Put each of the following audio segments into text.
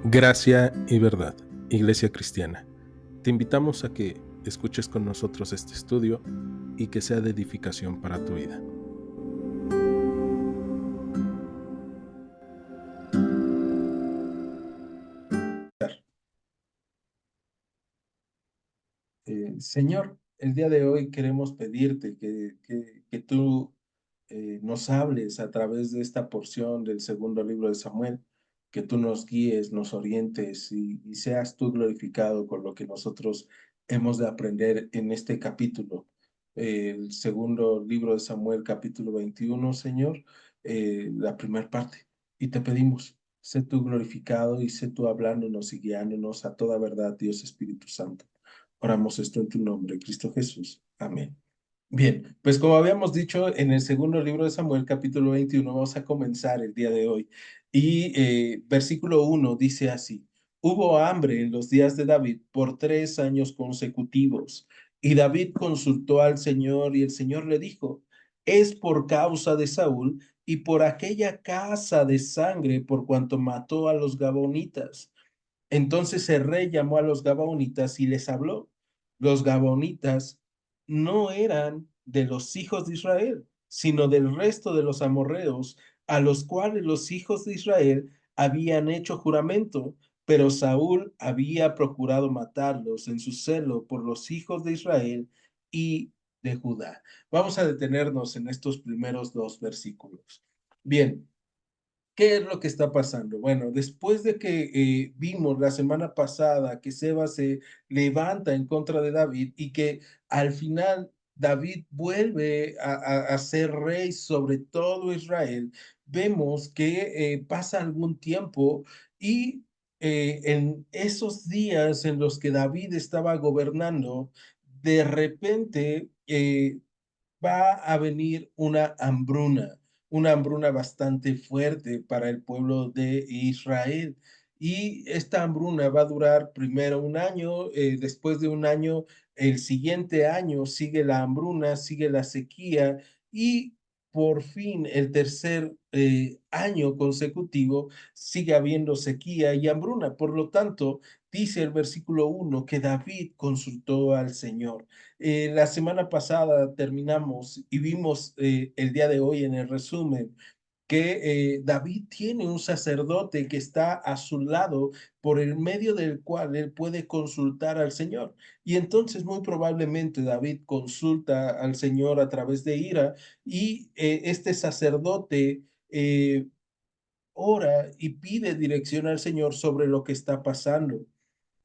Gracia y verdad, Iglesia Cristiana. Te invitamos a que escuches con nosotros este estudio y que sea de edificación para tu vida. Señor, el día de hoy queremos pedirte que tú nos hables a través de esta porción del segundo libro de Samuel, que tú nos guíes, nos orientes y seas tú glorificado con lo que nosotros hemos de aprender en este capítulo. El segundo libro de Samuel, capítulo 21, Señor, la primera parte. Y te pedimos, sé tú glorificado y sé tú hablándonos y guiándonos a toda verdad, Dios Espíritu Santo. Oramos esto en tu nombre, Cristo Jesús. Amén. Bien, pues como habíamos dicho en el segundo libro de Samuel, capítulo 21, vamos a comenzar el día de hoy. Y versículo 1 dice así: Hubo hambre en los días de David por 3 años consecutivos. Y David consultó al Señor y el Señor le dijo: Es por causa de Saúl y por aquella casa de sangre por cuanto mató a los Gabonitas. Entonces el rey llamó a los Gabaonitas y les habló. Los Gabaonitas no eran de los hijos de Israel, sino del resto de los amorreos, a los cuales los hijos de Israel habían hecho juramento, pero Saúl había procurado matarlos en su celo por los hijos de Israel y de Judá. Vamos a detenernos en estos primeros dos versículos. Bien, ¿qué es lo que está pasando? Bueno, después de que vimos la semana pasada que Seba se levanta en contra de David y que al final David vuelve a ser rey sobre todo Israel, vemos que pasa algún tiempo y en esos días en los que David estaba gobernando, de repente va a venir una hambruna bastante fuerte para el pueblo de Israel. Y esta hambruna va a durar primero un año, después de un año, el siguiente año sigue la hambruna, sigue la sequía y por fin el tercer año consecutivo sigue habiendo sequía y hambruna. Por lo tanto, dice el versículo 1 que David consultó al Señor. La semana pasada terminamos y vimos el día de hoy en el resumen que David tiene un sacerdote que está a su lado por el medio del cual él puede consultar al Señor. Y entonces muy probablemente David consulta al Señor a través de ira y este sacerdote ora y pide dirección al Señor sobre lo que está pasando.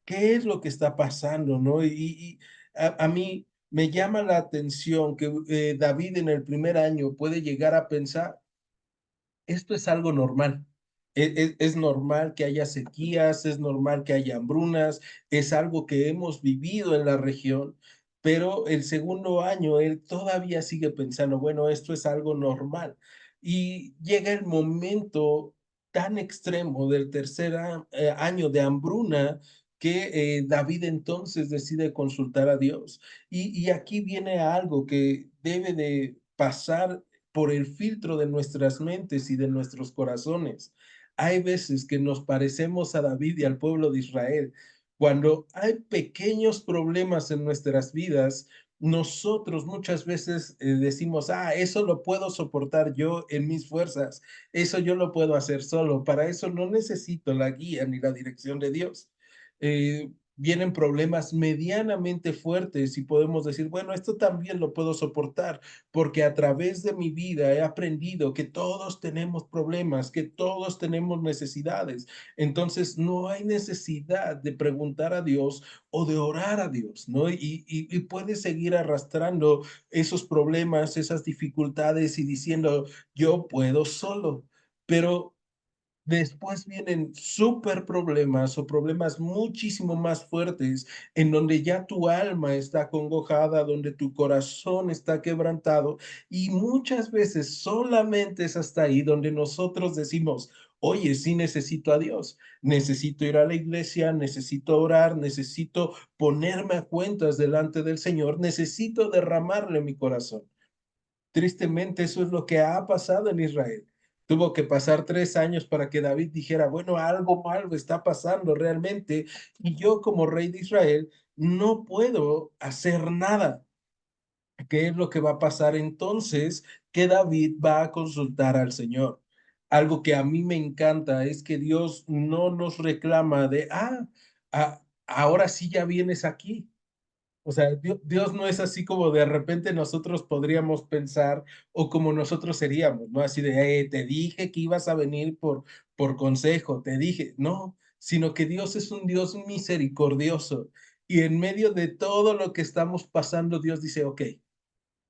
¿Qué es lo que está pasando, no? Y a mí me llama la atención que David en el primer año puede llegar a pensar, esto es algo normal. Es normal que haya sequías, es normal que haya hambrunas, es algo que hemos vivido en la región, pero el segundo año él todavía sigue pensando, bueno, esto es algo normal. Y llega el momento tan extremo del tercer año de hambruna que David entonces decide consultar a Dios. Y aquí viene algo que debe de pasar por el filtro de nuestras mentes y de nuestros corazones. Hay veces que nos parecemos a David y al pueblo de Israel. Cuando hay pequeños problemas en nuestras vidas, nosotros muchas veces decimos, eso lo puedo soportar yo en mis fuerzas, eso yo lo puedo hacer solo, para eso no necesito la guía ni la dirección de Dios. Vienen problemas medianamente fuertes y podemos decir, bueno, esto también lo puedo soportar porque a través de mi vida he aprendido que todos tenemos problemas, que todos tenemos necesidades. Entonces, no hay necesidad de preguntar a Dios o de orar a Dios, ¿no? Y puedes seguir arrastrando esos problemas, esas dificultades y diciendo, yo puedo solo. Pero después vienen súper problemas o problemas muchísimo más fuertes en donde ya tu alma está congojada, donde tu corazón está quebrantado y muchas veces solamente es hasta ahí donde nosotros decimos, oye, sí necesito a Dios, necesito ir a la iglesia, necesito orar, necesito ponerme a cuentas delante del Señor, necesito derramarle mi corazón. Tristemente, eso es lo que ha pasado en Israel. Tuvo que pasar 3 años para que David dijera, bueno, algo malo está pasando realmente y yo como rey de Israel no puedo hacer nada. ¿Qué es lo que va a pasar entonces? Que David va a consultar al Señor. Algo que a mí me encanta es que Dios no nos reclama de, ahora sí ya vienes aquí. O sea, Dios no es así como de repente nosotros podríamos pensar o como nosotros seríamos, ¿no? Así de, te dije que ibas a venir por consejo, te dije, no, sino que Dios es un Dios misericordioso. Y en medio de todo lo que estamos pasando, Dios dice, ok,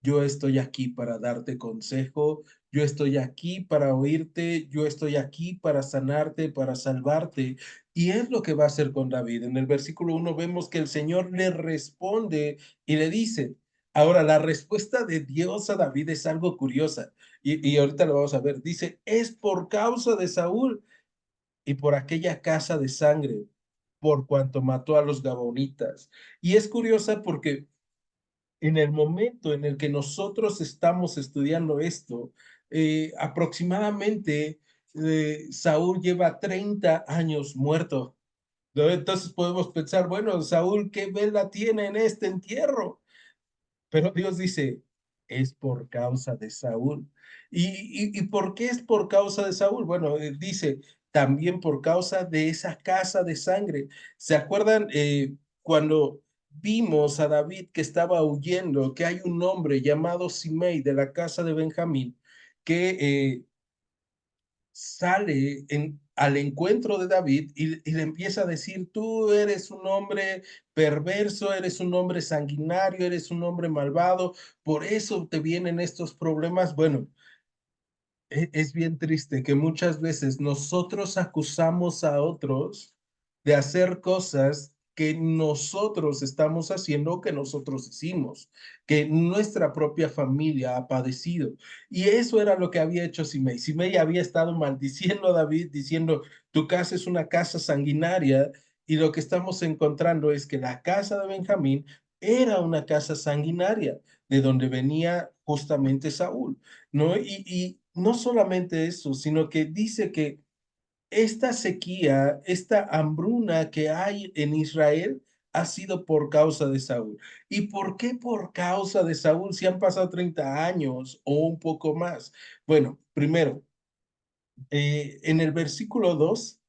yo estoy aquí para darte consejo, yo estoy aquí para oírte, yo estoy aquí para sanarte, para salvarte. Y es lo que va a hacer con David. En el versículo 1 vemos que el Señor le responde y le dice, ahora la respuesta de Dios a David es algo curiosa y ahorita lo vamos a ver. Dice, es por causa de Saúl y por aquella casa de sangre, por cuanto mató a los Gabonitas. Y es curiosa porque en el momento en el que nosotros estamos estudiando esto, aproximadamente Saúl lleva 30 años muerto, ¿no? Entonces podemos pensar, bueno, Saúl, ¿qué vela tiene en este entierro? Pero Dios dice, es por causa de Saúl. ¿Y por qué es por causa de Saúl? Bueno, dice, también por causa de esa casa de sangre. ¿Se acuerdan cuando vimos a David que estaba huyendo, que hay un hombre llamado Simei de la casa de Benjamín, que sale al encuentro de David y le empieza a decir, tú eres un hombre perverso, eres un hombre sanguinario, eres un hombre malvado, por eso te vienen estos problemas? Bueno, es bien triste que muchas veces nosotros acusamos a otros de hacer cosas que nosotros estamos haciendo, que nosotros hicimos, que nuestra propia familia ha padecido. Y eso era lo que había hecho Simei. Simei había estado maldiciendo a David, diciendo, tu casa es una casa sanguinaria, y lo que estamos encontrando es que la casa de Benjamín era una casa sanguinaria, de donde venía justamente Saúl. ¿No? Y no solamente eso, sino que dice que esta sequía, esta hambruna que hay en Israel ha sido por causa de Saúl. ¿Y por qué por causa de Saúl si han pasado 30 años o un poco más? Bueno, primero, en el versículo 2,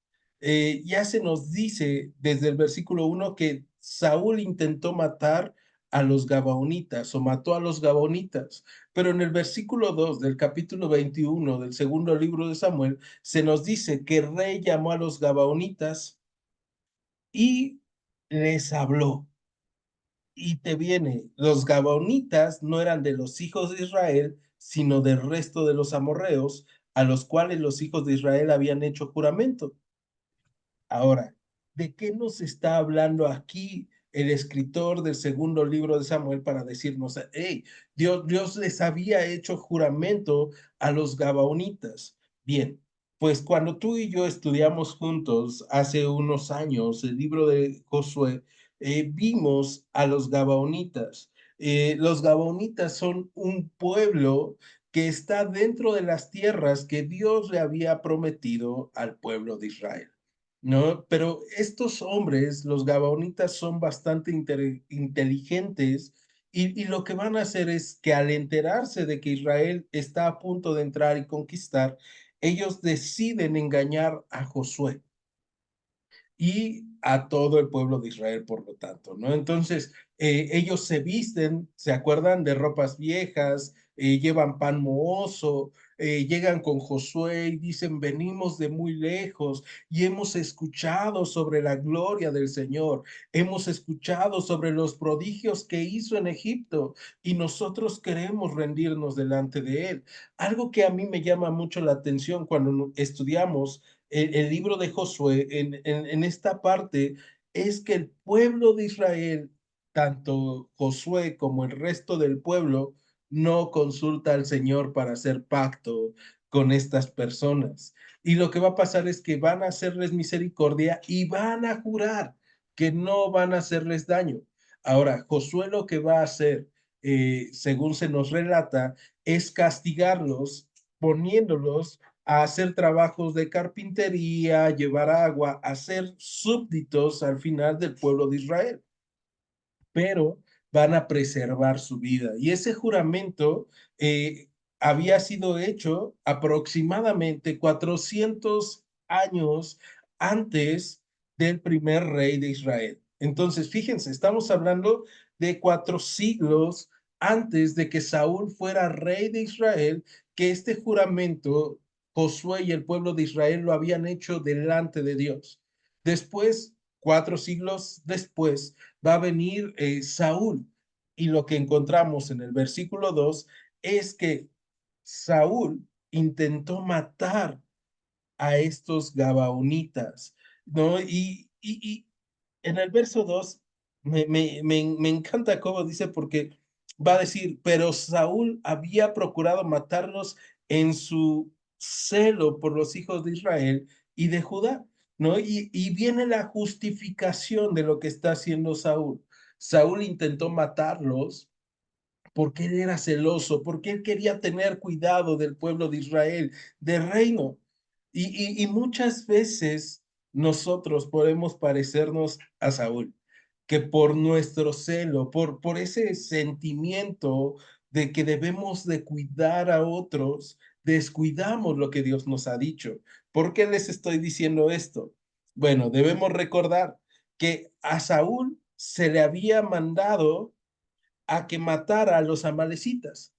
ya se nos dice desde el versículo 1 que Saúl intentó matar a los Gabaonitas o mató a los Gabaonitas, pero en el versículo 2 del capítulo 21 del segundo libro de Samuel se nos dice que el rey llamó a los Gabaonitas y les habló. Y te viene, los Gabaonitas no eran de los hijos de Israel, sino del resto de los amorreos, a los cuales los hijos de Israel habían hecho juramento. Ahora, ¿de qué nos está hablando aquí el escritor del segundo libro de Samuel para decirnos, hey, Dios les había hecho juramento a los Gabaonitas? Bien, pues cuando tú y yo estudiamos juntos hace unos años el libro de Josué, vimos a los Gabaonitas. Los Gabaonitas son un pueblo que está dentro de las tierras que Dios le había prometido al pueblo de Israel. ¿No? Pero estos hombres, los gabaonitas, son bastante inteligentes y lo que van a hacer es que al enterarse de que Israel está a punto de entrar y conquistar, ellos deciden engañar a Josué y a todo el pueblo de Israel, por lo tanto, ¿no? Entonces, ellos se visten, se acuerdan de ropas viejas, llevan pan mohoso, llegan con Josué y dicen, venimos de muy lejos y hemos escuchado sobre la gloria del Señor, hemos escuchado sobre los prodigios que hizo en Egipto y nosotros queremos rendirnos delante de él. Algo que a mí me llama mucho la atención cuando estudiamos el libro de Josué, en esta parte, es que el pueblo de Israel, tanto Josué como el resto del pueblo, no consulta al Señor para hacer pacto con estas personas. Y lo que va a pasar es que van a hacerles misericordia y van a jurar que no van a hacerles daño. Ahora, Josué lo que va a hacer, según se nos relata, es castigarlos poniéndolos a hacer trabajos de carpintería, llevar agua, a ser súbditos al final del pueblo de Israel, pero van a preservar su vida. Y ese juramento había sido hecho aproximadamente 400 años antes del primer rey de Israel. Entonces, fíjense, estamos hablando de 4 siglos antes de que Saúl fuera rey de Israel, que este juramento Josué y el pueblo de Israel lo habían hecho delante de Dios. Después, 4 siglos después, va a venir Saúl. Y lo que encontramos en el versículo 2 es que Saúl intentó matar a estos gabaonitas, ¿no? Y en el verso 2 me encanta cómo dice, porque va a decir, pero Saúl había procurado matarlos en su celo por los hijos de Israel y de Judá, ¿no? Y viene la justificación de lo que está haciendo Saúl. Saúl intentó matarlos porque él era celoso, porque él quería tener cuidado del pueblo de Israel, del reino. Y muchas veces nosotros podemos parecernos a Saúl, que por nuestro celo, por ese sentimiento de que debemos de cuidar a otros, descuidamos lo que Dios nos ha dicho. ¿Por qué les estoy diciendo esto? Bueno, debemos recordar que a Saúl se le había mandado a que matara a los amalecitas.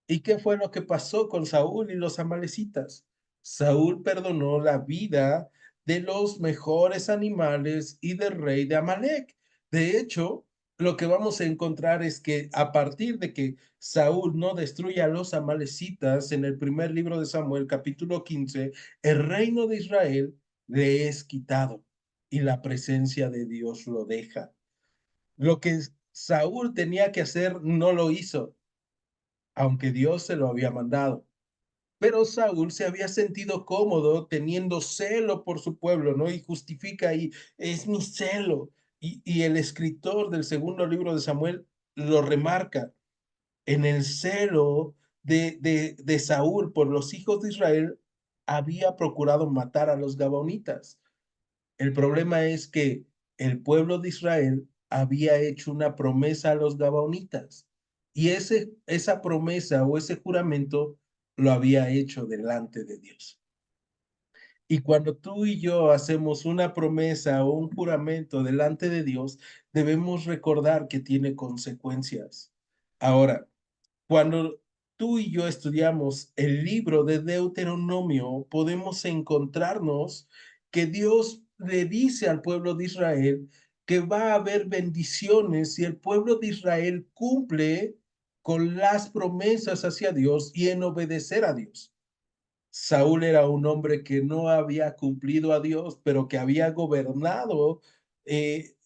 ¿Y qué fue lo que pasó con Saúl y los amalecitas? Saúl perdonó la vida de los mejores animales y del rey de Amalek. De hecho, lo que vamos a encontrar es que a partir de que Saúl no destruye a los amalecitas en el primer libro de Samuel, capítulo 15, el reino de Israel le es quitado y la presencia de Dios lo deja. Lo que Saúl tenía que hacer no lo hizo, aunque Dios se lo había mandado. Pero Saúl se había sentido cómodo teniendo celo por su pueblo, ¿no? Y justifica ahí, es mi celo. Y el escritor del segundo libro de Samuel lo remarca. En el celo de Saúl por los hijos de Israel, había procurado matar a los Gabonitas. El problema es que el pueblo de Israel había hecho una promesa a los gabaonitas y esa promesa o ese juramento lo había hecho delante de Dios. Y cuando tú y yo hacemos una promesa o un juramento delante de Dios, debemos recordar que tiene consecuencias. Ahora, cuando tú y yo estudiamos el libro de Deuteronomio, podemos encontrarnos que Dios le dice al pueblo de Israel que va a haber bendiciones si el pueblo de Israel cumple con las promesas hacia Dios y en obedecer a Dios. Saúl era un hombre que no había cumplido a Dios, pero que había gobernado eh,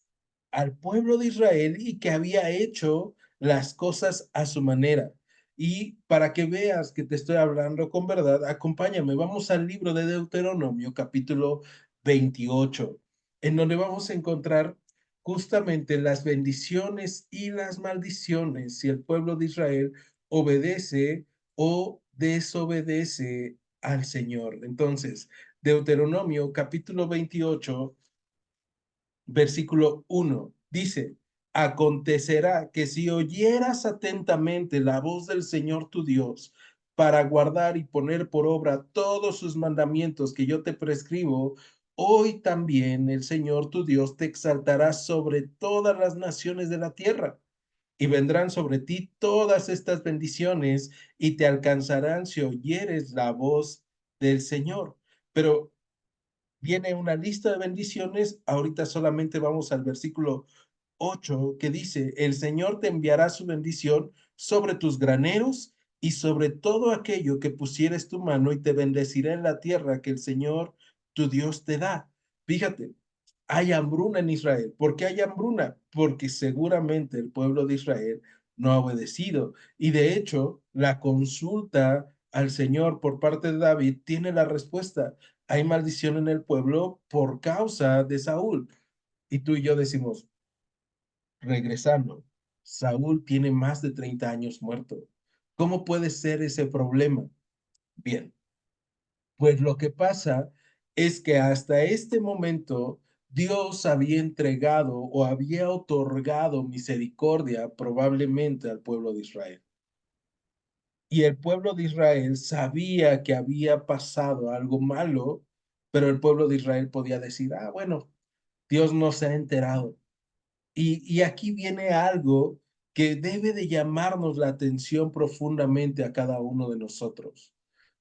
al pueblo de Israel y que había hecho las cosas a su manera. Y para que veas que te estoy hablando con verdad, acompáñame, vamos al libro de Deuteronomio, capítulo 28, en donde vamos a encontrar justamente las bendiciones y las maldiciones si el pueblo de Israel obedece o desobedece al Señor. Entonces, Deuteronomio capítulo 28 versículo 1 dice, acontecerá que si oyeras atentamente la voz del Señor tu Dios para guardar y poner por obra todos sus mandamientos que yo te prescribo, hoy también el Señor tu Dios te exaltará sobre todas las naciones de la tierra. Y vendrán sobre ti todas estas bendiciones y te alcanzarán si oyeres la voz del Señor. Pero viene una lista de bendiciones. Ahorita solamente vamos al versículo 8 que dice, el Señor te enviará su bendición sobre tus graneros y sobre todo aquello que pusieres tu mano y te bendecirá en la tierra que el Señor tu Dios te da. Fíjate, hay hambruna en Israel. ¿Por qué hay hambruna? Porque seguramente el pueblo de Israel no ha obedecido. Y de hecho, la consulta al Señor por parte de David tiene la respuesta. Hay maldición en el pueblo por causa de Saúl. Y tú y yo decimos, regresando, Saúl tiene más de 30 años muerto. ¿Cómo puede ser ese problema? Bien, Pues lo que pasa es que hasta este momento Dios había entregado o había otorgado misericordia probablemente al pueblo de Israel. Y el pueblo de Israel sabía que había pasado algo malo, pero el pueblo de Israel podía decir, ah, bueno, Dios no se ha enterado. Y aquí viene algo que debe de llamarnos la atención profundamente a cada uno de nosotros,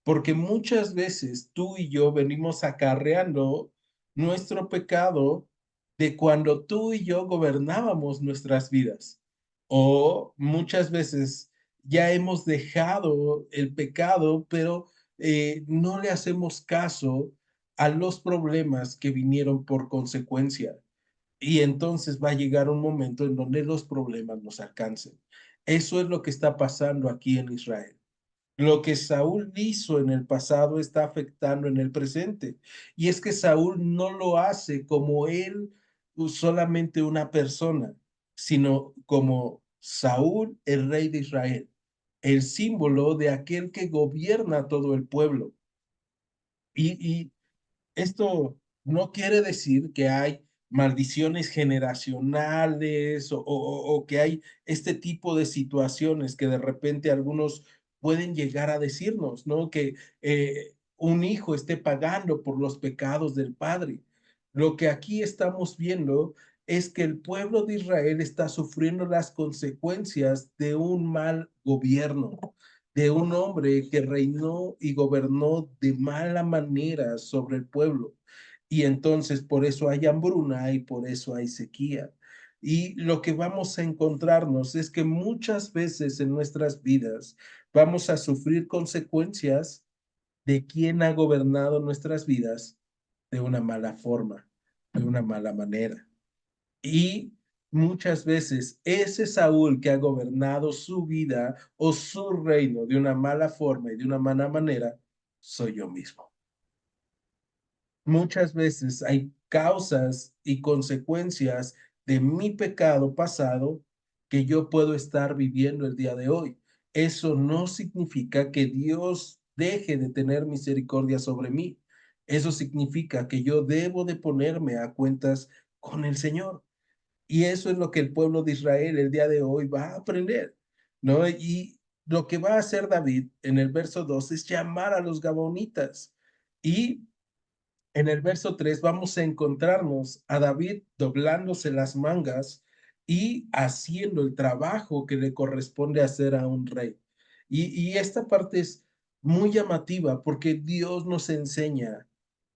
porque muchas veces tú y yo venimos acarreando nuestro pecado de cuando tú y yo gobernábamos nuestras vidas, o muchas veces ya hemos dejado el pecado, pero no le hacemos caso a los problemas que vinieron por consecuencia. Y entonces va a llegar un momento en donde los problemas nos alcancen. Eso es lo que está pasando aquí en Israel. Lo que Saúl hizo en el pasado está afectando en el presente. Y es que Saúl no lo hace como él, solamente una persona, sino como Saúl, el rey de Israel, el símbolo de aquel que gobierna todo el pueblo. Y esto no quiere decir que hay maldiciones generacionales o que hay este tipo de situaciones que de repente algunos pueden llegar a decirnos, ¿no? Que un hijo esté pagando por los pecados del padre. Lo que aquí estamos viendo es que el pueblo de Israel está sufriendo las consecuencias de un mal gobierno, de un hombre que reinó y gobernó de mala manera sobre el pueblo. Y entonces por eso hay hambruna y por eso hay sequía. Y lo que vamos a encontrarnos es que muchas veces en nuestras vidas vamos a sufrir consecuencias de quien ha gobernado nuestras vidas de una mala forma, de una mala manera. Y muchas veces ese Saúl que ha gobernado su vida o su reino de una mala forma y de una mala manera, soy yo mismo. Muchas veces hay causas y consecuencias de mi pecado pasado que yo puedo estar viviendo el día de hoy. Eso no significa que Dios deje de tener misericordia sobre mí. Eso significa que yo debo de ponerme a cuentas con el Señor. Y eso es lo que el pueblo de Israel el día de hoy va a aprender, ¿no? Y lo que va a hacer David en el verso 2 es llamar a los Gabonitas. Y en el verso 3 vamos a encontrarnos a David doblándose las mangas y haciendo el trabajo que le corresponde hacer a un rey. Y esta parte es muy llamativa porque Dios nos enseña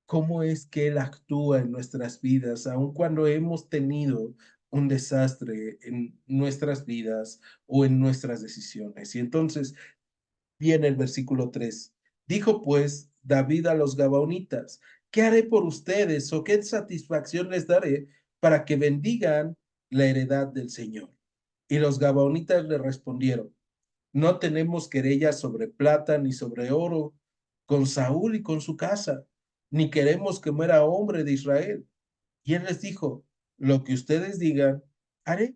cómo es que Él actúa en nuestras vidas, aun cuando hemos tenido un desastre en nuestras vidas o en nuestras decisiones. Y entonces viene el versículo 3. Dijo pues David a los Gabaonitas, ¿qué haré por ustedes o qué satisfacción les daré para que bendigan la heredad del Señor? Y los Gabaonitas le respondieron, no tenemos querella sobre plata ni sobre oro con Saúl y con su casa, ni queremos que muera hombre de Israel. Y él les dijo, lo que ustedes digan, haré.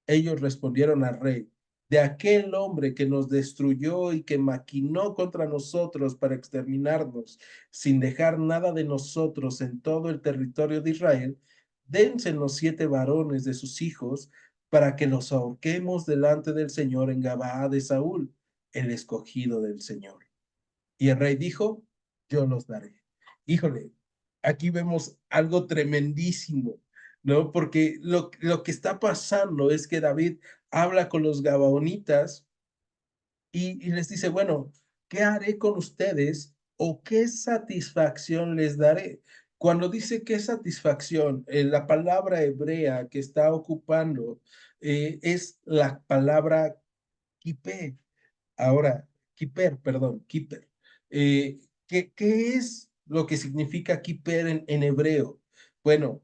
Ellos respondieron al rey, de aquel hombre que nos destruyó y que maquinó contra nosotros para exterminarnos, sin dejar nada de nosotros en todo el territorio de Israel, dénsenos 7 varones de sus hijos para que los ahorquemos delante del Señor en Gabaa de Saúl, el escogido del Señor. Y el rey dijo, yo los daré. Híjole, aquí vemos algo tremendísimo, ¿no? Porque lo que está pasando es que David habla con los gabaonitas y les dice, bueno, ¿qué haré con ustedes o qué satisfacción les daré? Cuando dice qué satisfacción, la palabra hebrea que está ocupando es la palabra kippé. Ahora, Kiper, perdón, Kiper. ¿Qué es lo que significa Kiper en hebreo? Bueno,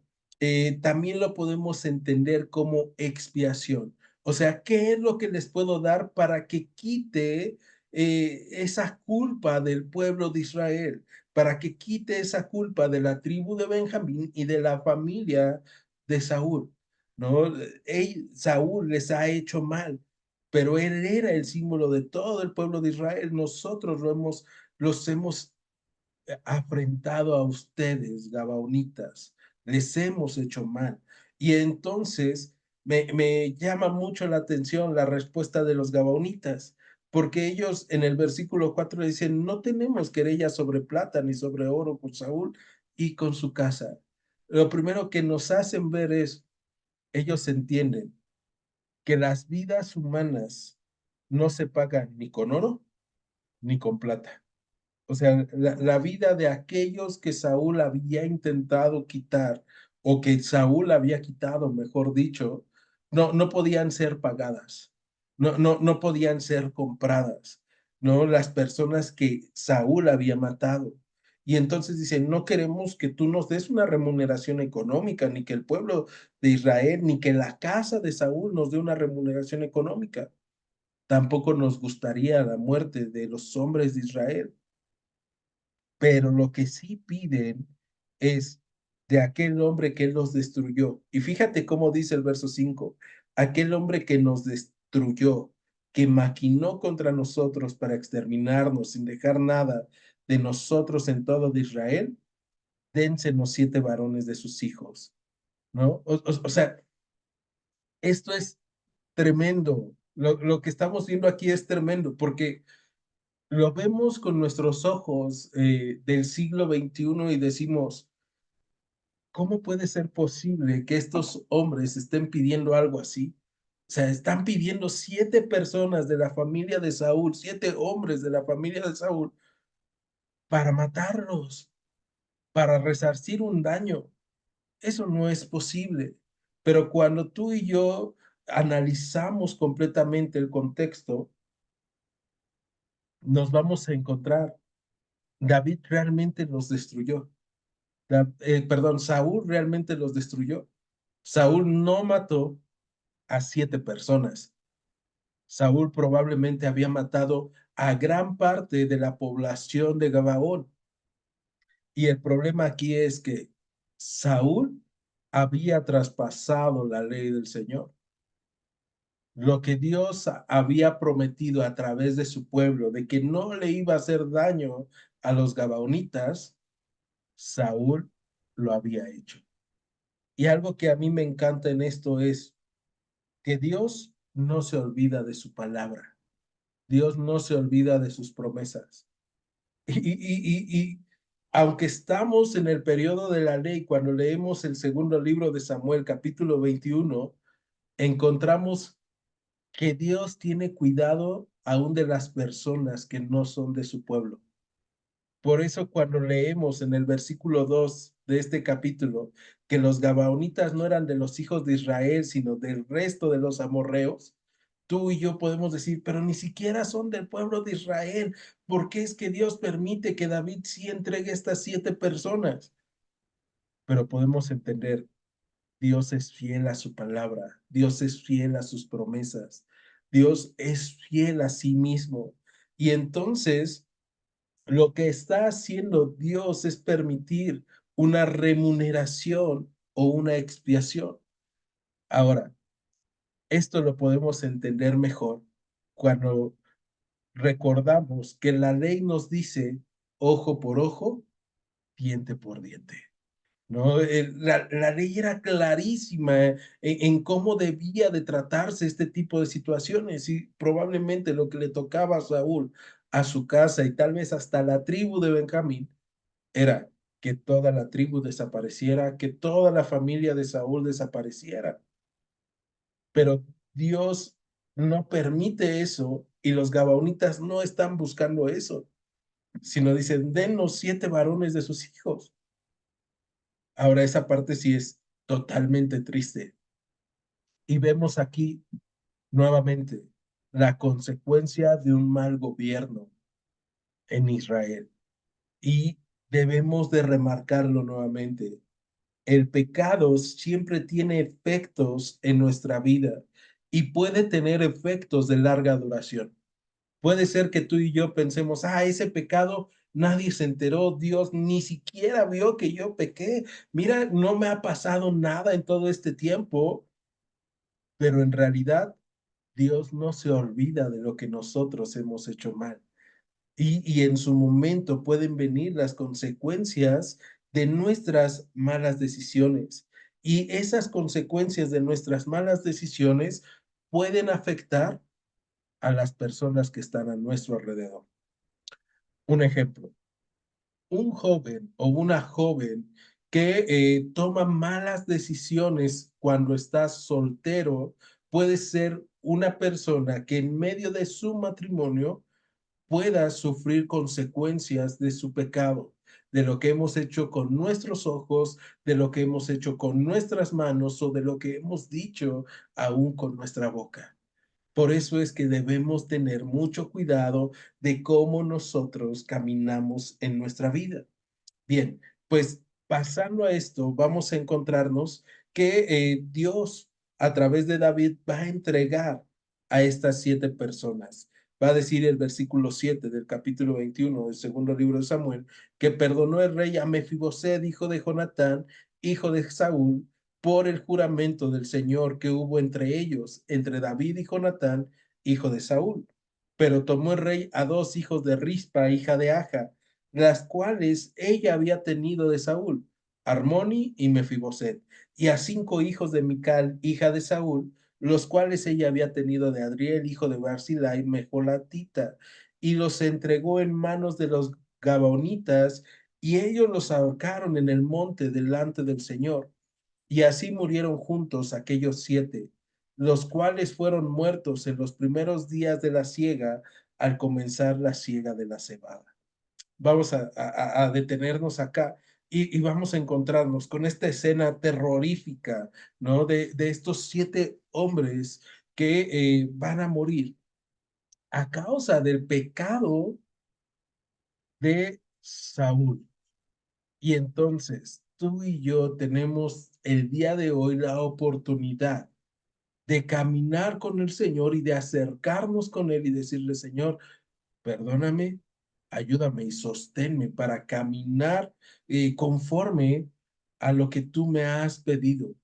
también lo podemos entender como expiación. O sea, ¿qué es lo que les puedo dar para que quite esa culpa del pueblo de Israel? Para que quite esa culpa de la tribu de Benjamín y de la familia de Saúl, ¿no? Saúl les ha hecho mal, pero él era el símbolo de todo el pueblo de Israel. Nosotros los hemos afrentado a ustedes, Gabaonitas, les hemos hecho mal. Y entonces me llama mucho la atención la respuesta de los Gabaonitas, porque ellos en el versículo 4 dicen, no tenemos querella sobre plata ni sobre oro con Saúl y con su casa. Lo primero que nos hacen ver es, ellos entienden que las vidas humanas no se pagan ni con oro ni con plata. O sea, la vida de aquellos que Saúl había intentado quitar, o que Saúl había quitado, mejor dicho, no podían ser pagadas, no podían ser compradas, ¿no? Las personas que Saúl había matado. Y entonces dicen, no queremos que tú nos des una remuneración económica, ni que el pueblo de Israel, ni que la casa de Saúl nos dé una remuneración económica. Tampoco nos gustaría la muerte de los hombres de Israel, pero lo que sí piden es de aquel hombre que él los destruyó. Y fíjate cómo dice el verso 5, aquel hombre que nos destruyó, que maquinó contra nosotros para exterminarnos sin dejar nada de nosotros en todo de Israel, dénsenos 7 varones de sus hijos, ¿no? O sea, esto es tremendo. Lo que estamos viendo aquí es tremendo, porque lo vemos con nuestros ojos del siglo XXI y decimos, ¿cómo puede ser posible que estos hombres estén pidiendo algo así? O sea, están pidiendo 7 personas de la familia de Saúl, 7 hombres de la familia de Saúl, para matarlos, para resarcir un daño. Eso no es posible. Pero cuando tú y yo analizamos completamente el contexto, nos vamos a encontrar, David realmente los destruyó. Perdón, Saúl realmente los destruyó. Saúl no mató a 7 personas. Saúl probablemente había matado a gran parte de la población de Gabaón. Y el problema aquí es que Saúl había traspasado la ley del Señor. Lo que Dios había prometido a través de su pueblo, de que no le iba a hacer daño a los Gabaonitas, Saúl lo había hecho. Y algo que a mí me encanta en esto es que Dios no se olvida de su palabra. Dios no se olvida de sus promesas. Y aunque estamos en el periodo de la ley, cuando leemos el segundo libro de Samuel, capítulo 21, encontramos que Dios tiene cuidado aún de las personas que no son de su pueblo. Por eso cuando leemos en el versículo 2 de este capítulo que los Gabaonitas no eran de los hijos de Israel, sino del resto de los amorreos, tú y yo podemos decir, pero ni siquiera son del pueblo de Israel. ¿Por qué es que Dios permite que David sí entregue estas 7 personas? Pero podemos entender, Dios es fiel a su palabra, Dios es fiel a sus promesas, Dios es fiel a sí mismo. Y entonces lo que está haciendo Dios es permitir una remuneración o una expiación. Ahora, esto lo podemos entender mejor cuando recordamos que la ley nos dice ojo por ojo, diente por diente. ¿No? La ley era clarísima en cómo debía de tratarse este tipo de situaciones y probablemente lo que le tocaba a Saúl, a su casa y tal vez hasta la tribu de Benjamín, era que toda la tribu desapareciera, que toda la familia de Saúl desapareciera. Pero Dios no permite eso y los gabaonitas no están buscando eso, sino dicen, denos 7 varones de sus hijos. Ahora esa parte sí es totalmente triste. Y vemos aquí nuevamente la consecuencia de un mal gobierno en Israel. Y debemos de remarcarlo nuevamente. El pecado siempre tiene efectos en nuestra vida y puede tener efectos de larga duración. Puede ser que tú y yo pensemos, ese pecado nadie se enteró, Dios ni siquiera vio que yo pequé. Mira, no me ha pasado nada en todo este tiempo, pero en realidad Dios no se olvida de lo que nosotros hemos hecho mal. y en su momento pueden venir las consecuencias de nuestras malas decisiones. Y esas consecuencias de nuestras malas decisiones pueden afectar a las personas que están a nuestro alrededor. Un ejemplo, un joven o una joven que toma malas decisiones cuando está soltero puede ser una persona que en medio de su matrimonio pueda sufrir consecuencias de su pecado, de lo que hemos hecho con nuestros ojos, de lo que hemos hecho con nuestras manos o de lo que hemos dicho aún con nuestra boca. Por eso es que debemos tener mucho cuidado de cómo nosotros caminamos en nuestra vida. Bien, pues pasando a esto, vamos a encontrarnos que Dios a través de David va a entregar a estas 7 personas. Va a decir el versículo 7 del capítulo 21 del segundo libro de Samuel, que perdonó el rey a Mefiboset, hijo de Jonatán, hijo de Saúl, por el juramento del Señor que hubo entre ellos, entre David y Jonatán, hijo de Saúl. Pero tomó el rey a 2 hijos de Rispa, hija de Aja, las cuales ella había tenido de Saúl, Armoni y Mefiboset, y a 5 hijos de Mical, hija de Saúl, los cuales ella había tenido de Adriel, hijo de Barzilai, Mejolatita, y los entregó en manos de los Gabaonitas, y ellos los ahorcaron en el monte delante del Señor. Y así murieron juntos aquellos 7, los cuales fueron muertos en los primeros días de la siega, al comenzar la siega de la cebada. Vamos a detenernos acá y vamos a encontrarnos con esta escena terrorífica, ¿no? De estos 7 hombres que van a morir a causa del pecado de Saúl. Y entonces tú y yo tenemos el día de hoy la oportunidad de caminar con el Señor y de acercarnos con Él y decirle, Señor, perdóname, ayúdame y sosténme para caminar conforme a lo que tú me has pedido,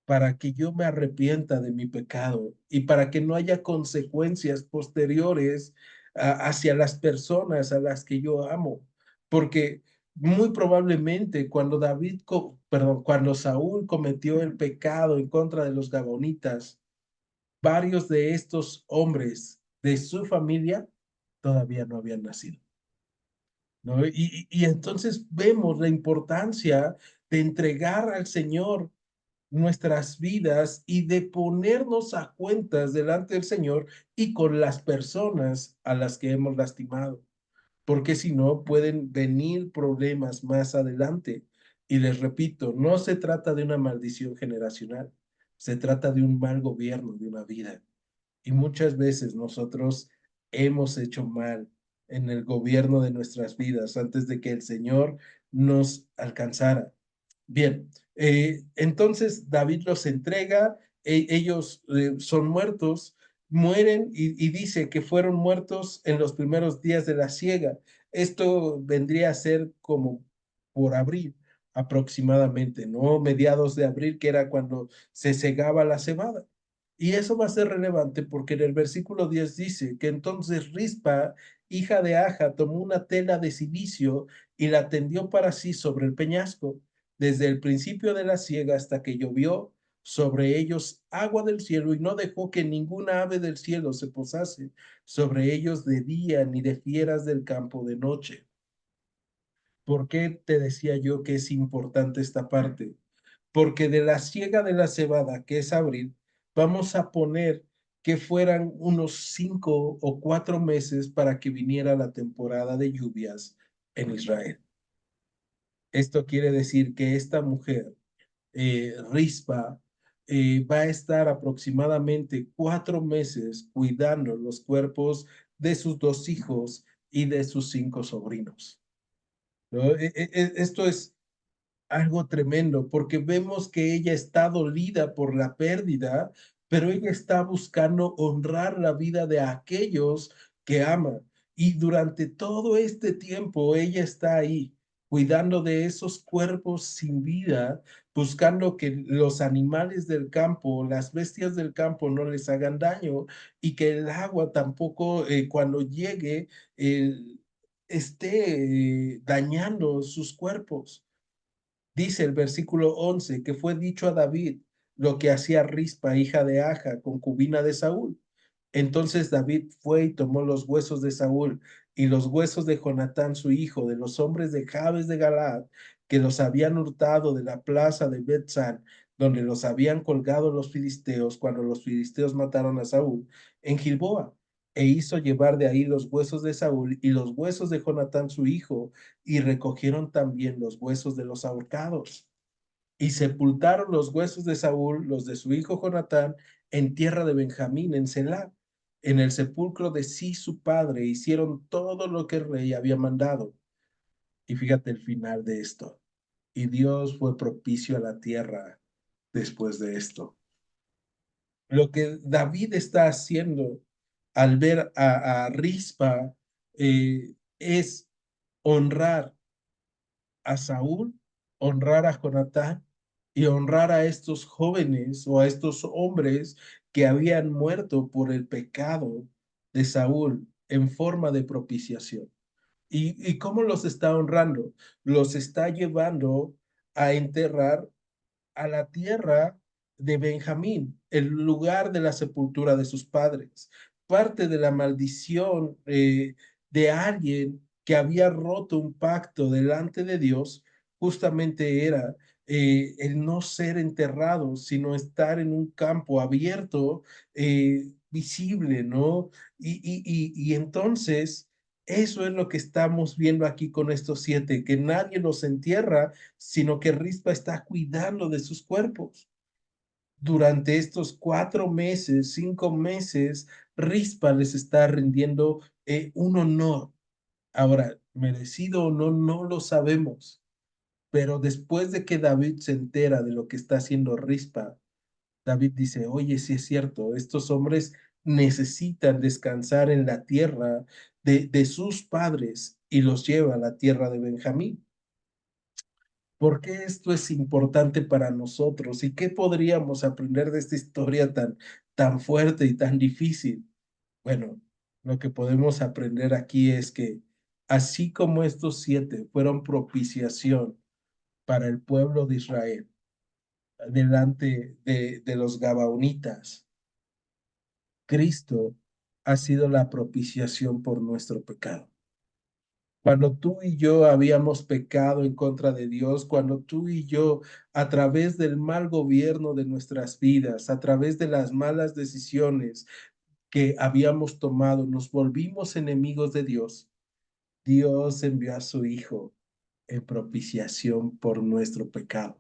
para que yo me arrepienta de mi pecado y para que no haya consecuencias posteriores hacia las personas a las que yo amo. Porque muy probablemente cuando Saúl cometió el pecado en contra de los Gabonitas, varios de estos hombres de su familia todavía no habían nacido, ¿no? Y entonces vemos la importancia de entregar al Señor nuestras vidas y de ponernos a cuentas delante del Señor y con las personas a las que hemos lastimado, porque si no pueden venir problemas más adelante. Y les repito, no se trata de una maldición generacional, se trata de un mal gobierno de una vida. Y muchas veces nosotros hemos hecho mal en el gobierno de nuestras vidas antes de que el Señor nos alcanzara. Bien, entonces David los entrega, ellos son muertos, mueren y dice que fueron muertos en los primeros días de la siega. Esto vendría a ser como por abril aproximadamente, ¿no? Mediados de abril, que era cuando se segaba la cebada. Y eso va a ser relevante porque en el versículo 10 dice que entonces Rispa, hija de Aja, tomó una tela de silicio y la tendió para sí sobre el peñasco, desde el principio de la siega hasta que llovió sobre ellos agua del cielo y no dejó que ninguna ave del cielo se posase sobre ellos de día ni de fieras del campo de noche. ¿Por qué te decía yo que es importante esta parte? Porque de la siega de la cebada, que es abril, vamos a poner que fueran unos 5 o 4 meses para que viniera la temporada de lluvias en Israel. Esto quiere decir que esta mujer, Rispa, va a estar aproximadamente 4 meses cuidando los cuerpos de sus 2 hijos y de sus 5 sobrinos, ¿no? Esto es algo tremendo, porque vemos que ella está dolida por la pérdida, pero ella está buscando honrar la vida de aquellos que ama. Y durante todo este tiempo ella está ahí. cuidando de esos cuerpos sin vida, buscando que los animales del campo, las bestias del campo no les hagan daño y que el agua tampoco cuando llegue eh, esté dañando sus cuerpos. Dice el versículo 11 que fue dicho a David lo que hacía Rispa, hija de Aja, concubina de Saúl. Entonces David fue y tomó los huesos de Saúl y los huesos de Jonatán su hijo, de los hombres de Jabes de Galaad, que los habían hurtado de la plaza de Betzán, donde los habían colgado los filisteos cuando los filisteos mataron a Saúl, en Gilboa, e hizo llevar de ahí los huesos de Saúl y los huesos de Jonatán su hijo, y recogieron también los huesos de los ahorcados. Y sepultaron los huesos de Saúl, los de su hijo Jonatán, en tierra de Benjamín, en Selá. En el sepulcro de sí su padre hicieron todo lo que el rey había mandado. Y fíjate el final de esto. Y Dios fue propicio a la tierra después de esto. Lo que David está haciendo al ver a Rispa es honrar a Saúl, honrar a Jonatán y honrar a estos jóvenes o a estos hombres que habían muerto por el pecado de Saúl en forma de propiciación. ¿Y cómo los está honrando? Los está llevando a enterrar a la tierra de Benjamín, el lugar de la sepultura de sus padres. Parte de la maldición de alguien que había roto un pacto delante de Dios justamente era el no ser enterrado, sino estar en un campo abierto, visible, ¿no? Y entonces... Eso es lo que estamos viendo aquí con estos 7, que nadie los entierra, sino que Rispa está cuidando de sus cuerpos. Durante estos 4 meses, 5 meses, Rispa les está rindiendo un honor. Ahora, merecido o no, no lo sabemos, pero después de que David se entera de lo que está haciendo Rispa, David dice, oye, sí es cierto, estos hombres necesitan descansar en la tierra de sus padres y los lleva a la tierra de Benjamín. ¿Por qué esto es importante para nosotros? ¿Y qué podríamos aprender de esta historia tan fuerte y tan difícil? Bueno, lo que podemos aprender aquí es que así como estos 7 fueron propiciación para el pueblo de Israel delante de los Gabaonitas, Cristo ha sido la propiciación por nuestro pecado. Cuando tú y yo habíamos pecado en contra de Dios, cuando tú y yo, a través del mal gobierno de nuestras vidas, a través de las malas decisiones que habíamos tomado, nos volvimos enemigos de Dios, Dios envió a su Hijo en propiciación por nuestro pecado.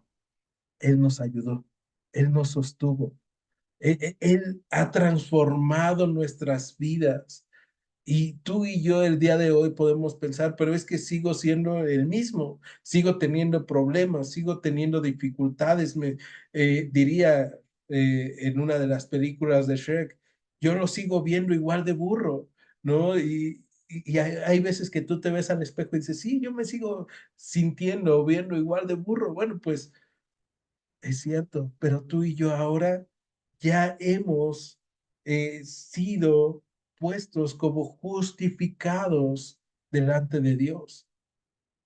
Él nos ayudó, Él nos sostuvo, Él ha transformado nuestras vidas. Y tú y yo el día de hoy podemos pensar, pero es que sigo siendo el mismo, sigo teniendo problemas, sigo teniendo dificultades. Me diría en una de las películas de Shrek, yo lo sigo viendo igual de burro, ¿no? Y hay veces que tú te ves al espejo y dices, sí, yo me sigo sintiendo, viendo igual de burro. Bueno, pues es cierto, pero tú y yo ahora ya hemos sido puestos como justificados delante de Dios,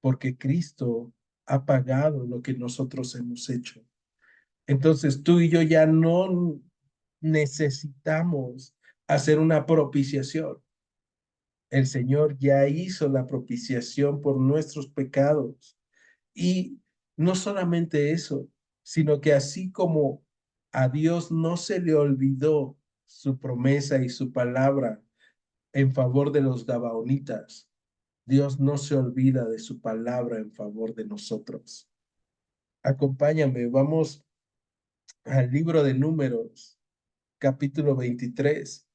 porque Cristo ha pagado lo que nosotros hemos hecho. Entonces tú y yo ya no necesitamos hacer una propiciación. El Señor ya hizo la propiciación por nuestros pecados. Y no solamente eso, sino que así como a Dios no se le olvidó su promesa y su palabra en favor de los Gabaonitas, Dios no se olvida de su palabra en favor de nosotros. Acompáñame, vamos al libro de Números, capítulo 23.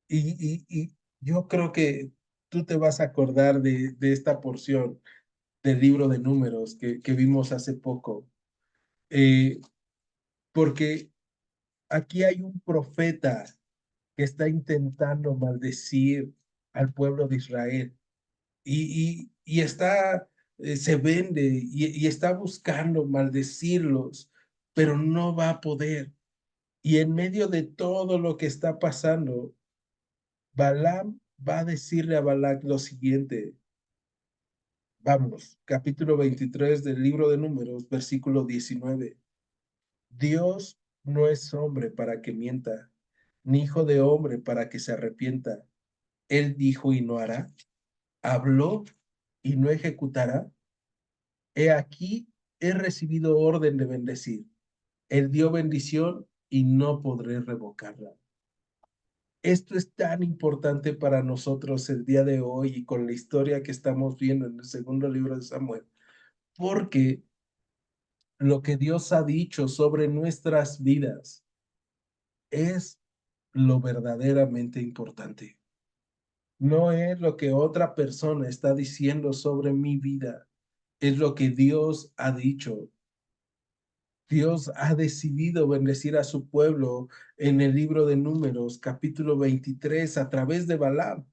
Y yo creo que tú te vas a acordar de esta porción del libro de Números que vimos hace poco. Eh, porque aquí hay un profeta que está intentando maldecir al pueblo de Israel y está se vende y está buscando maldecirlos, pero no va a poder. Y en medio de todo lo que está pasando, Balaam va a decirle a Balac lo siguiente. Vamos, capítulo 23 del libro de Números, versículo 19. Dios no es hombre para que mienta, ni hijo de hombre para que se arrepienta. Él dijo y no hará, habló y no ejecutará. He aquí, he recibido orden de bendecir. Él dio bendición y no podré revocarla. Esto es tan importante para nosotros el día de hoy y con la historia que estamos viendo en el segundo libro de Samuel, porque lo que Dios ha dicho sobre nuestras vidas es lo verdaderamente importante. No es lo que otra persona está diciendo sobre mi vida, es lo que Dios ha dicho. Dios ha decidido bendecir a su pueblo en el libro de Números, capítulo 23, a través de Balaam.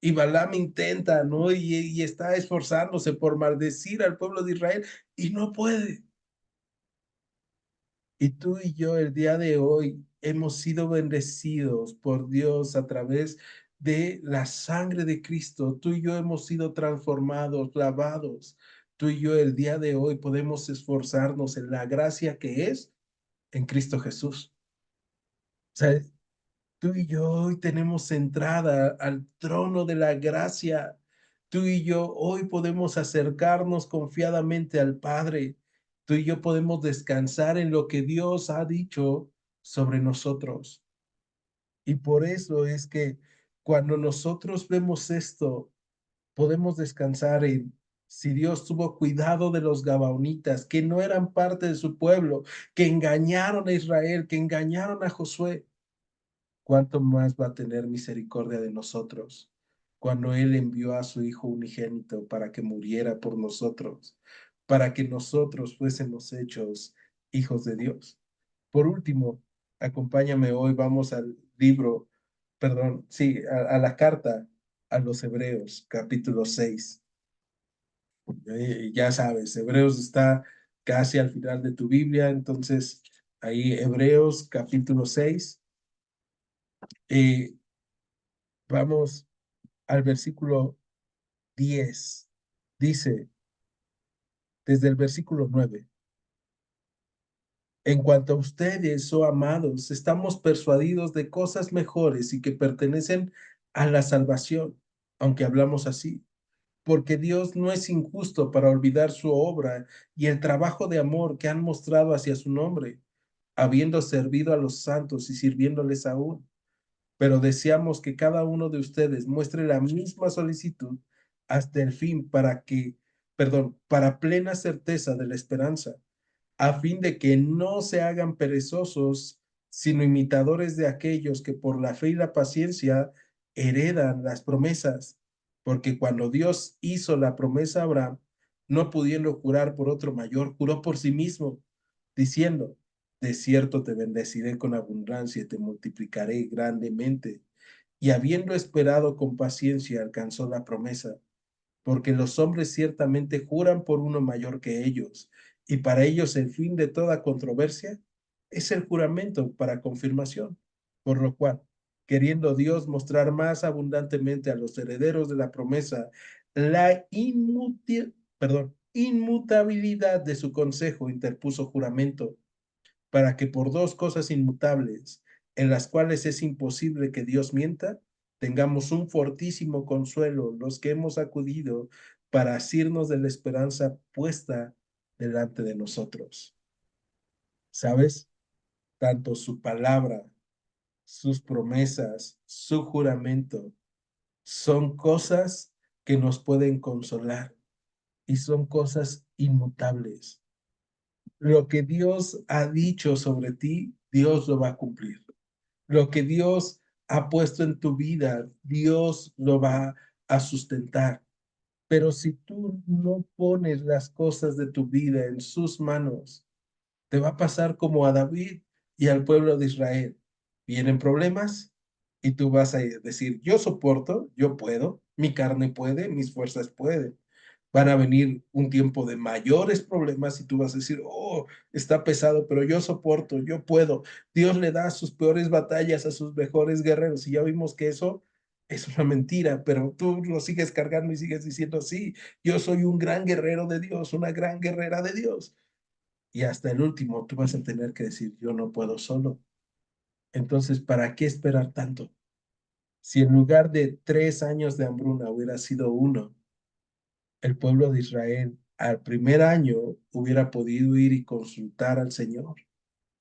Y Balaam intenta, ¿no? Y está esforzándose por maldecir al pueblo de Israel y no puede. Y tú y yo el día de hoy hemos sido bendecidos por Dios a través de la sangre de Cristo. Tú y yo hemos sido transformados, lavados. Tú y yo el día de hoy podemos esforzarnos en la gracia que es en Cristo Jesús. O sea, tú y yo hoy tenemos entrada al trono de la gracia. Tú y yo hoy podemos acercarnos confiadamente al Padre. Tú y yo podemos descansar en lo que Dios ha dicho sobre nosotros. Y por eso es que cuando nosotros vemos esto, podemos descansar en si Dios tuvo cuidado de los gabaonitas, que no eran parte de su pueblo, que engañaron a Israel, que engañaron a Josué, cuánto más va a tener misericordia de nosotros cuando Él envió a su Hijo unigénito para que muriera por nosotros, para que nosotros fuésemos hechos hijos de Dios. Por último, acompáñame hoy, vamos al libro, perdón, sí, a la carta a los Hebreos, capítulo 6. Ya sabes, Hebreos está casi al final de tu Biblia, entonces ahí Hebreos, capítulo 6. Eh, Vamos al versículo 10. Dice, desde el versículo 9, en cuanto a ustedes, oh amados, estamos persuadidos de cosas mejores y que pertenecen a la salvación, aunque hablamos así, porque Dios no es injusto para olvidar su obra y el trabajo de amor que han mostrado hacia su nombre, habiendo servido a los santos y sirviéndoles aún. Pero deseamos que cada uno de ustedes muestre la misma solicitud hasta el fin para plena certeza de la esperanza, a fin de que no se hagan perezosos, sino imitadores de aquellos que por la fe y la paciencia heredan las promesas. Porque cuando Dios hizo la promesa a Abraham, no pudiendo jurar por otro mayor, juró por sí mismo, diciendo, de cierto te bendeciré con abundancia y te multiplicaré grandemente. Y habiendo esperado con paciencia, alcanzó la promesa, porque los hombres ciertamente juran por uno mayor que ellos, y para ellos el fin de toda controversia es el juramento para confirmación, por lo cual, queriendo Dios mostrar más abundantemente a los herederos de la promesa la inmutabilidad de su consejo, interpuso juramento, para que por dos cosas inmutables, en las cuales es imposible que Dios mienta, tengamos un fortísimo consuelo los que hemos acudido para asirnos de la esperanza puesta delante de nosotros. ¿Sabes? Tanto su palabra, sus promesas, su juramento, son cosas que nos pueden consolar y son cosas inmutables. Lo que Dios ha dicho sobre ti, Dios lo va a cumplir. Lo que Dios ha puesto en tu vida, Dios lo va a sustentar. Pero si tú no pones las cosas de tu vida en sus manos, te va a pasar como a David y al pueblo de Israel. Vienen problemas y tú vas a decir, yo soporto, yo puedo, mi carne puede, mis fuerzas pueden. van a venir un tiempo de mayores problemas y tú vas a decir, oh, está pesado, pero yo soporto, yo puedo. Dios le da sus peores batallas a sus mejores guerreros y ya vimos que eso es una mentira, pero tú lo sigues cargando y sigues diciendo, sí, yo soy un gran guerrero de Dios, una gran guerrera de Dios. Y hasta el último tú vas a tener que decir, yo no puedo solo. Entonces, ¿para qué esperar tanto? Si en lugar de 3 años de hambruna hubiera sido uno, el pueblo de Israel al primer año hubiera podido ir y consultar al Señor.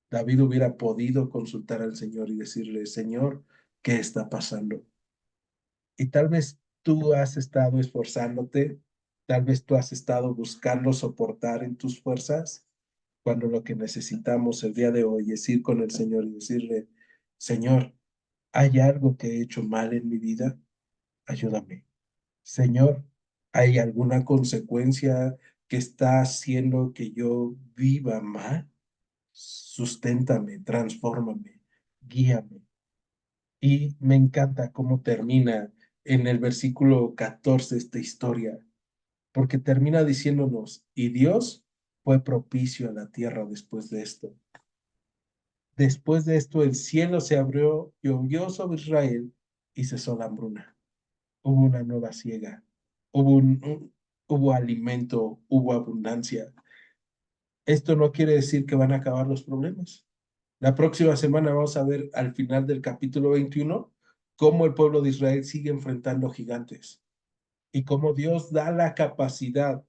David hubiera podido consultar al Señor y decirle, Señor, ¿qué está pasando? Y tal vez tú has estado esforzándote, tal vez tú has estado buscando soportar en tus fuerzas, cuando lo que necesitamos el día de hoy es ir con el Señor y decirle, Señor, ¿hay algo que he hecho mal en mi vida? Ayúdame. Señor, ¿hay alguna consecuencia que está haciendo que yo viva mal? Susténtame, transfórmame, guíame. Y me encanta cómo termina en el versículo 14 esta historia, porque termina diciéndonos, y Dios fue propicio a la tierra después de esto. Después de esto, el cielo se abrió, llovió sobre Israel y cesó la hambruna. Hubo una nueva siega, hubo alimento, hubo abundancia. Esto no quiere decir que van a acabar los problemas. La próxima semana vamos a ver al final del capítulo 21 cómo el pueblo de Israel sigue enfrentando gigantes y cómo Dios da la capacidad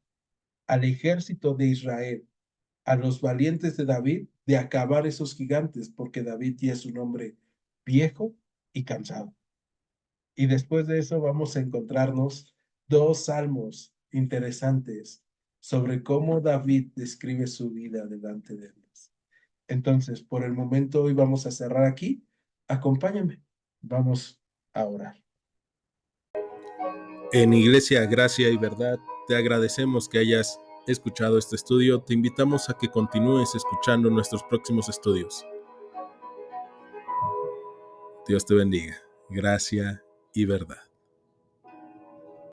al ejército de Israel, a los valientes de David, de acabar esos gigantes, porque David ya es un hombre viejo y cansado. Y después de eso vamos a encontrarnos dos salmos interesantes sobre cómo David describe su vida delante de Dios. Entonces, por el momento hoy vamos a cerrar aquí. Acompáñame. Vamos a orar. En Iglesia Gracia y Verdad, te agradecemos que hayas escuchado este estudio. Te invitamos a que continúes escuchando nuestros próximos estudios. Dios te bendiga. Gracia y verdad.